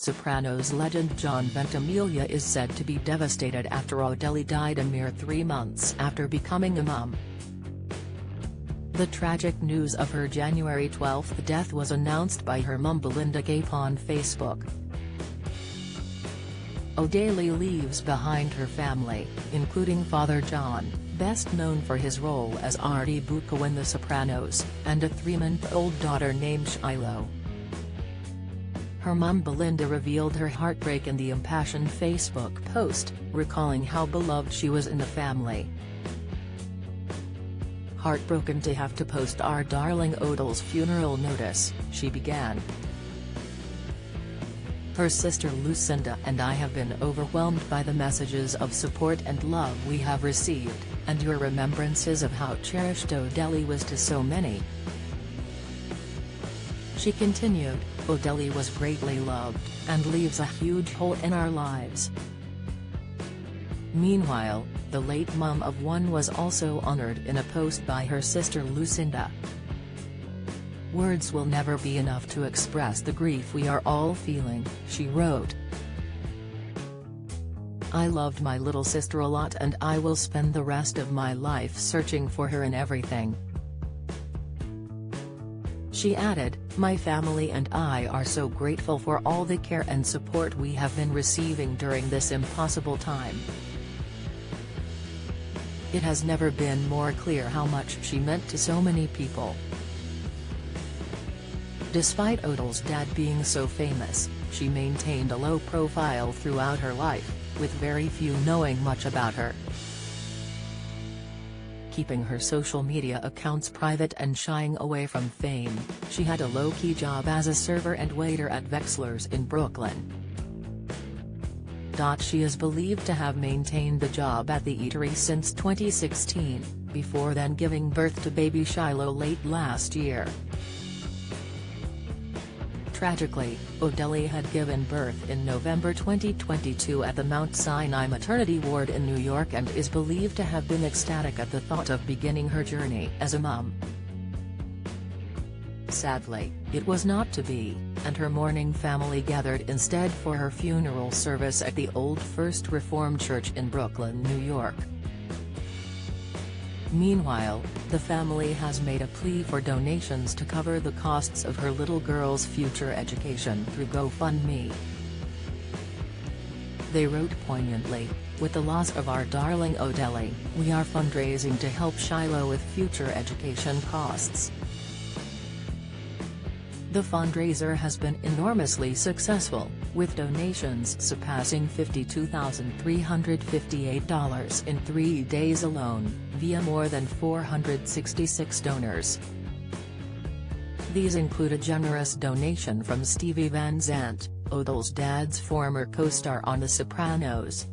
Sopranos legend John Ventimiglia is said to be devastated after Odele died a mere 3 months after becoming a mum. The tragic news of her January 12 death was announced by her mum Belinda Gape on Facebook. Odele leaves behind her family, including father John, best known for his role as Artie Bucco in The Sopranos, and a 3-month-old daughter named Shiloh. Her mum Belinda revealed her heartbreak in the impassioned Facebook post, recalling how beloved she was in the family. "Heartbroken to have to post our darling Odele's funeral notice," she began. "Her sister Lucinda and I have been overwhelmed by the messages of support and love we have received, and your remembrances of how cherished Odele was to so many." She continued, "Odele was greatly loved, and leaves a huge hole in our lives." Meanwhile, the late mum of one was also honored in a post by her sister Lucinda. "Words will never be enough to express the grief we are all feeling," she wrote. "I loved my little sister a lot and I will spend the rest of my life searching for her in everything." She added, "My family and I are so grateful for all the care and support we have been receiving during this impossible time. It has never been more clear how much she meant to so many people." Despite Odele's dad being so famous, she maintained a low profile throughout her life, with very few knowing much about her. Keeping her social media accounts private and shying away from fame, she had a low-key job as a server and waiter at Wexler's in Brooklyn. She is believed to have maintained the job at the eatery since 2016, before then giving birth to baby Shiloh late last year. Tragically, Odele had given birth in November 2022 at the Mount Sinai maternity ward in New York and is believed to have been ecstatic at the thought of beginning her journey as a mum. Sadly, it was not to be, and her mourning family gathered instead for her funeral service at the Old First Reformed Church in Brooklyn, New York. Meanwhile, the family has made a plea for donations to cover the costs of her little girl's future education through GoFundMe. They wrote poignantly, "With the loss of our darling Odele, we are fundraising to help Shiloh with future education costs." The fundraiser has been enormously successful, with donations surpassing $52,358 in 3 days alone, via more than 466 donors. These include a generous donation from Stevie Van Zandt, Odele's dad's former co-star on The Sopranos,